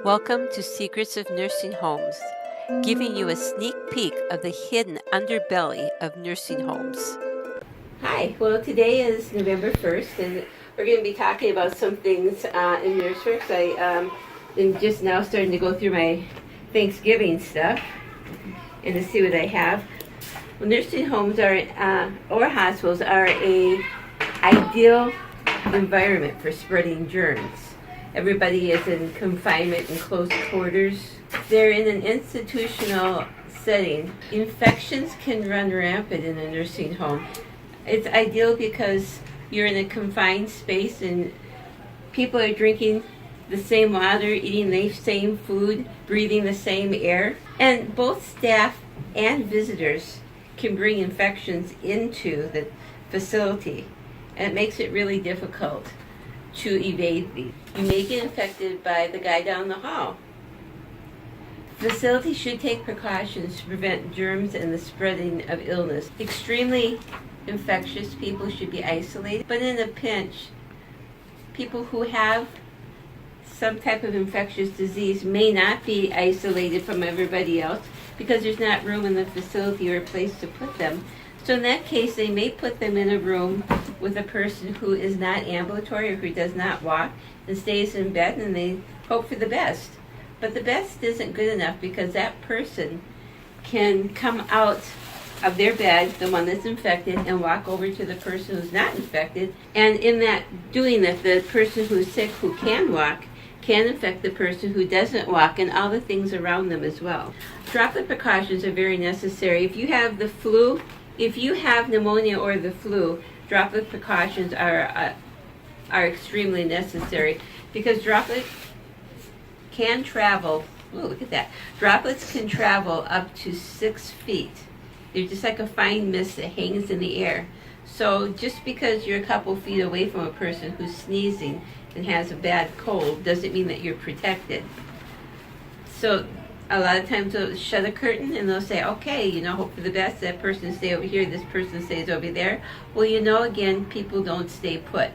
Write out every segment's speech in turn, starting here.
Welcome to Secrets of Nursing Homes, giving you a sneak peek of the hidden underbelly of nursing homes. Hi, well today is November 1st and we're going to be talking about some things in NurseWorks. I am just now starting to go through my Thanksgiving stuff and to see what I have. Well, nursing homes are, or hospitals are a ideal environment for spreading germs. Everybody is in confinement in close quarters. They're in an institutional setting. Infections can run rampant in a nursing home. It's ideal because you're in a confined space and people are drinking the same water, eating the same food, breathing the same air. And both staff and visitors can bring infections into the facility. And it makes it really difficult to evade these. You may get infected by the guy down the hall. Facilities should take precautions to prevent germs and the spreading of illness. Extremely infectious people should be isolated, but in a pinch, people who have some type of infectious disease may not be isolated from everybody else because there's not room in the facility or a place to put them. So in that case, they may put them in a room with a person who is not ambulatory or who does not walk and stays in bed, and they hope for the best. But the best isn't good enough because that person can come out of their bed, the one that's infected, and walk over to the person who's not infected. And in that doing that, the person who's sick who can walk can infect the person who doesn't walk and all the things around them as well. Droplet precautions are very necessary. If you have the flu, if you have pneumonia or the flu, droplet precautions are extremely necessary because droplets can travel. Oh, look at that! Droplets can travel up to 6 feet. They're just like a fine mist that hangs in the air. So just because you're a couple feet away from a person who's sneezing and has a bad cold doesn't mean that you're protected. So a lot of times they'll shut a curtain and they'll say, okay, hope for the best. That person stay over here, this person stays over there. Well, again, people don't stay put.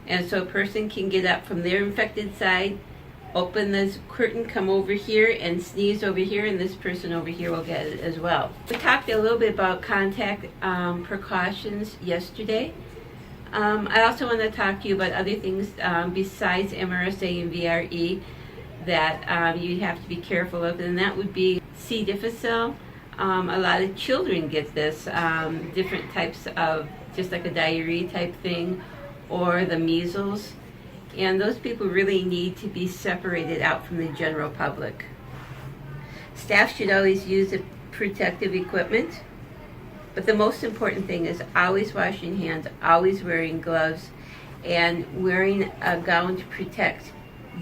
And so a person can get up from their infected side, open this curtain, come over here and sneeze over here, and this person over here will get it as well. We talked a little bit about contact precautions yesterday. I also want to talk to you about other things besides MRSA and VRE that you have to be careful of, and that would be C. difficile. A lot of children get this, different types of, just like a diarrhea type thing, or the measles, and those people really need to be separated out from the general public. Staff should always use the protective equipment, but the most important thing is always washing hands, always wearing gloves, and wearing a gown to protect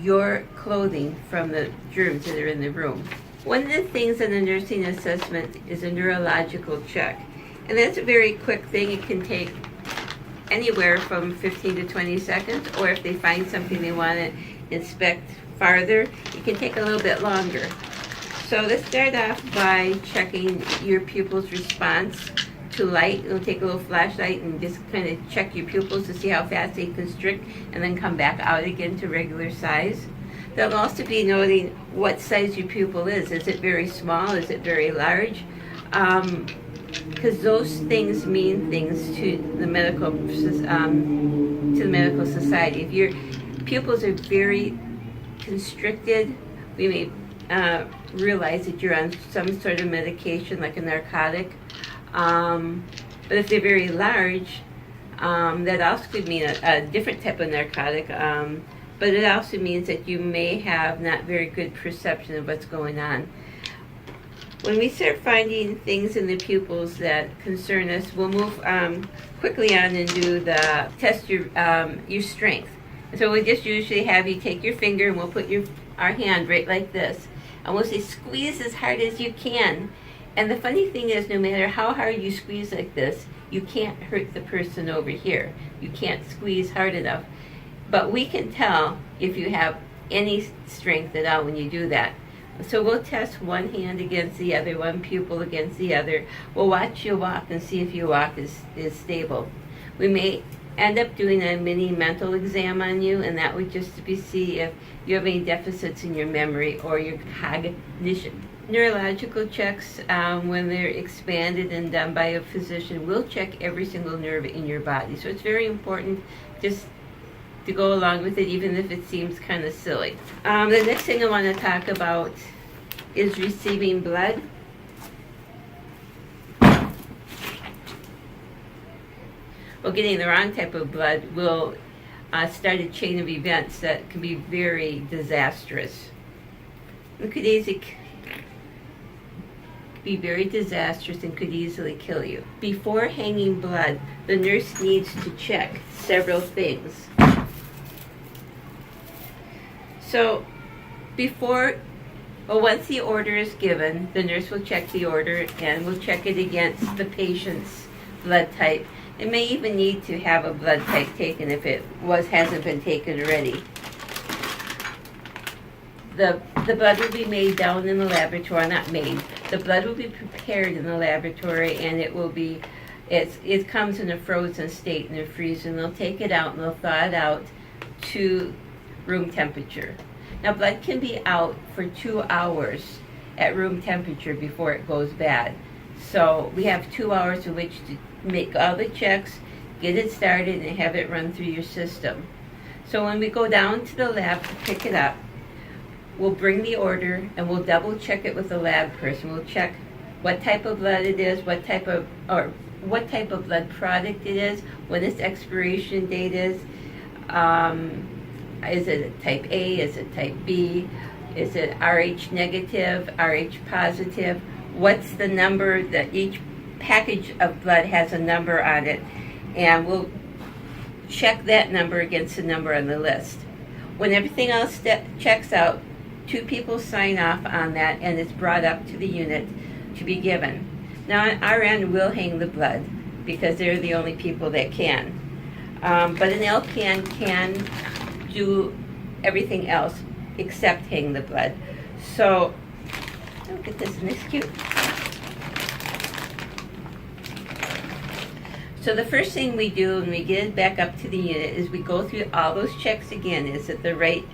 your clothing from the germs that are in the room. One of the things in a nursing assessment is a neurological check. And that's a very quick thing. It can take anywhere from 15 to 20 seconds, or if they find something they want to inspect farther, it can take a little bit longer. So let's start off by checking your pupil's response to light. It'll take a little flashlight and just kind of check your pupils to see how fast they constrict and then come back out again to regular size. They'll also be noting what size your pupil is. Is it very small? Is it very large? Because those things mean things to the medical society. If your pupils are very constricted, we may realize that you're on some sort of medication like a narcotic. But if they're very large, that also could mean a different type of narcotic, but it also means that you may have not very good perception of what's going on. When we start finding things in the pupils that concern us, we'll move quickly on and do the test your strength. And so we just usually have you take your finger and we'll put our hand right like this, and we'll say squeeze as hard as you can. And the funny thing is, no matter how hard you squeeze like this, you can't hurt the person over here. You can't squeeze hard enough. But we can tell if you have any strength at all when you do that. So we'll test one hand against the other, one pupil against the other. We'll watch you walk and see if your walk is stable. We may end up doing a mini mental exam on you, and that would just be see if you have any deficits in your memory or your cognition. Neurological checks, when they're expanded and done by a physician, will check every single nerve in your body. So it's very important just to go along with it, even if it seems kind of silly. The next thing I want to talk about is receiving blood. Well, getting the wrong type of blood will start a chain of events that can be very disastrous. It could easily be very disastrous and could easily kill you. Before hanging blood, the nurse needs to check several things. So, once the order is given, the nurse will check the order and will check it against the patient's blood type. It may even need to have a blood type taken if it hasn't been taken already. The blood will be made down in the laboratory, not made. The blood will be prepared in the laboratory, and it comes in a frozen state in a freezer, and they'll take it out and they'll thaw it out to room temperature. Now, blood can be out for 2 hours at room temperature before it goes bad. So we have 2 hours in which to make all the checks, get it started, and have it run through your system. So when we go down to the lab to pick it up, we'll bring the order and we'll double check it with the lab person. We'll check what type of blood it is, what type of blood product it is, when its expiration date is it a type A, is it type B, is it Rh negative, Rh positive, what's the number that each package of blood has a number on it, and we'll check that number against the number on the list. When everything else checks out, 2 people sign off on that, and it's brought up to the unit to be given. Now, on our end, we'll hang the blood because they're the only people that can. But an LPN can do everything else except hang the blood. So, look at this, isn't this cute? So the first thing we do when we get it back up to the unit is we go through all those checks again. Is it the right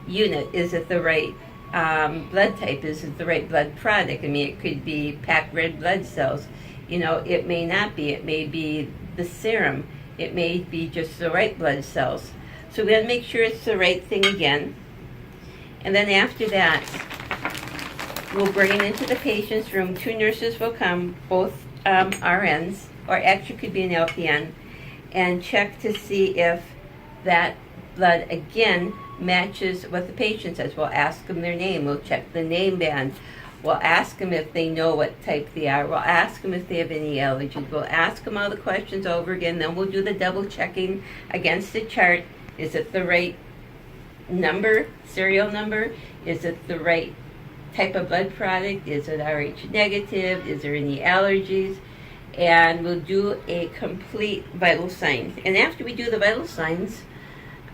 unit? Is it the right blood type? Is it the right blood product? I mean, it could be packed red blood cells. It may not be. It may be the serum. It may be just the right blood cells. So we have to make sure it's the right thing again. And then after that, we'll bring it into the patient's room. 2 nurses will come, both RNs, or actually could be an LPN, and check to see if that blood again matches what the patient says. We'll ask them their name. We'll check the name band. We'll ask them if they know what type they are. We'll ask them if they have any allergies. We'll ask them all the questions over again. Then we'll do the double checking against the chart. Is it the right number, serial number? Is it the right type of blood product? Is it Rh negative? Is there any allergies? And we'll do a complete vital signs. And after we do the vital signs,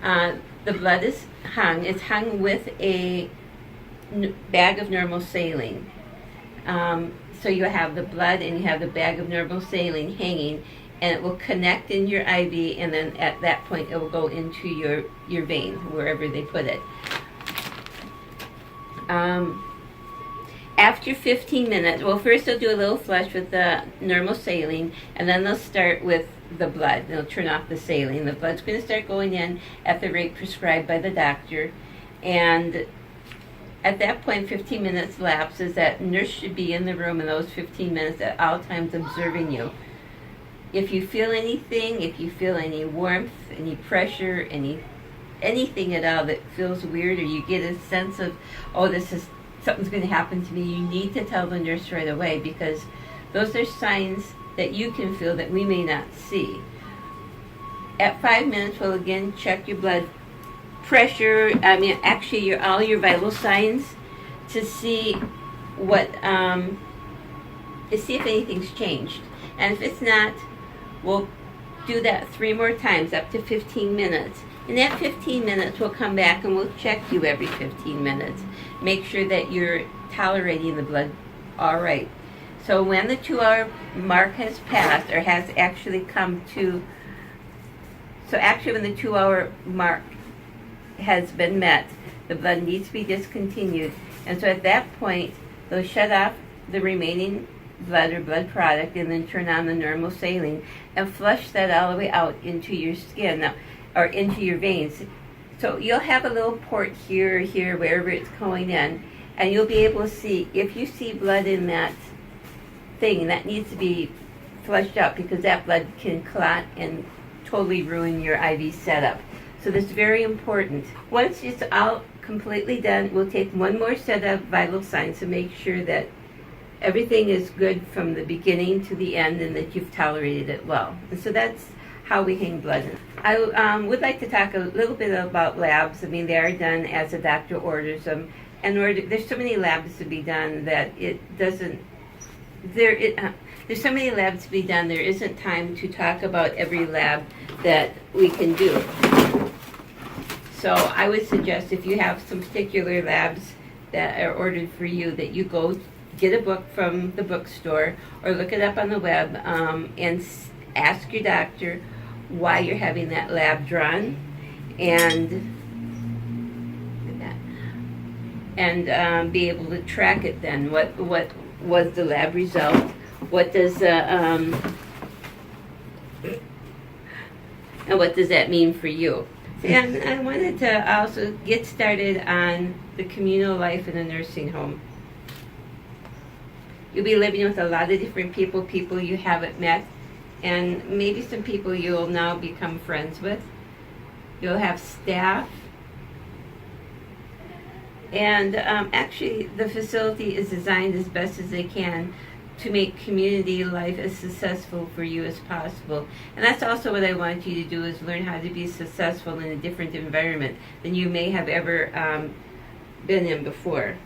the blood is hung. It's hung with a bag of normal saline. So you have the blood and you have the bag of normal saline hanging, and it will connect in your IV, and then at that point it will go into your vein, wherever they put it. After 15 minutes, well, first they'll do a little flush with the normal saline, and then they'll start with the blood. They'll turn off the saline. The blood's going to start going in at the rate prescribed by the doctor, and at that point, 15 minutes lapses. That nurse should be in the room in those 15 minutes at all times observing you. If you feel anything, if you feel any warmth, any pressure, anything at all that feels weird, or you get a sense of, something's going to happen to me, you need to tell the nurse right away, because those are signs that you can feel that we may not see. At 5 minutes, we'll again check your blood pressure, all your vital signs, to see to see if anything's changed. And if it's not, we'll do that 3 more times, up to 15 minutes. And at 15 minutes, we'll come back and we'll check you every 15 minutes. Make sure that you're tolerating the blood all right. So when the 2-hour mark has passed, or has actually come to So actually when the 2-hour mark has been met, the blood needs to be discontinued. And so at that point, they'll shut off the remaining blood or blood product and then turn on the normal saline and flush that all the way out into your skin or into your veins. So you'll have a little port here or here, wherever it's going in, and you'll be able to see, if you see blood in that thing, that needs to be flushed out because that blood can clot and totally ruin your IV setup. So this is very important. Once it's all completely done, we'll take one more set of vital signs to make sure that everything is good from the beginning to the end and that you've tolerated it well. And so that's how we hang blood. I would like to talk a little bit about labs. I mean, they are done as a doctor orders them. And there's so many labs to be done that it doesn't, there's so many labs to be done, there isn't time to talk about every lab that we can do. So I would suggest if you have some particular labs that are ordered for you, that you go get a book from the bookstore or look it up on the web and ask your doctor why you're having that lab drawn, and be able to track it then. What was the lab result? What does and what does that mean for you? And I wanted to also get started on the communal life in a nursing home. You'll be living with a lot of different people you haven't met, and maybe some people you'll now become friends with. You'll have staff. And actually, the facility is designed as best as they can to make community life as successful for you as possible. And that's also what I want you to do, is learn how to be successful in a different environment than you may have ever been in before.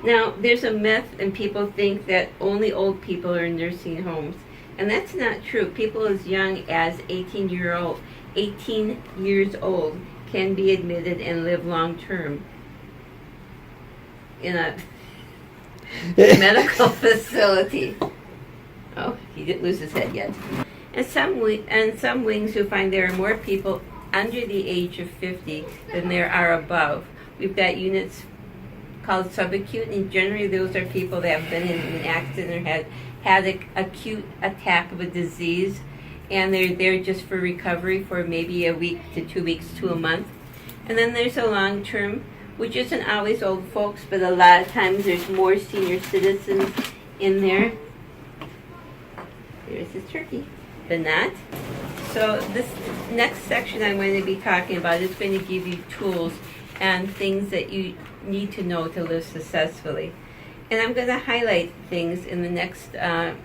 Now, there's a myth, and people think that only old people are in nursing homes. And that's not true. People as young as 18 years old can be admitted and live long term in a medical facility. Oh, he didn't lose his head yet. And some wings who find there are more people under the age of 50 than there are above. We've got units called subacute, and generally those are people that have been in an accident or had an acute attack of a disease, and they're there just for recovery for maybe a week to 2 weeks to a month. And then there's a long term, which isn't always old folks, but a lot of times there's more senior citizens in there. There's his turkey, but not. So this next section I'm going to be talking about is going to give you tools and things that you need to know to live successfully. And I'm going to highlight things in the next, I'm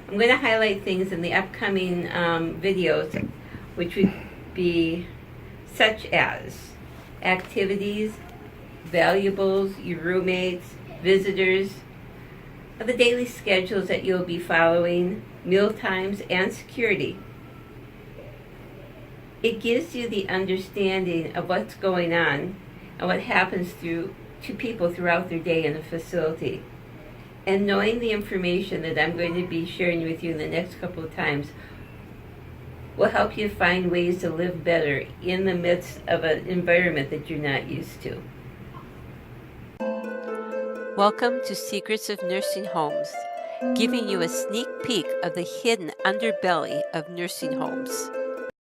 going to highlight things in the upcoming videos, which would be such as activities, valuables, your roommates, visitors, the daily schedules that you'll be following, meal times, and security. It gives you the understanding of what's going on and what happens to people throughout their day in a facility. And knowing the information that I'm going to be sharing with you in the next couple of times will help you find ways to live better in the midst of an environment that you're not used to. Welcome to Secrets of Nursing Homes, giving you a sneak peek of the hidden underbelly of nursing homes.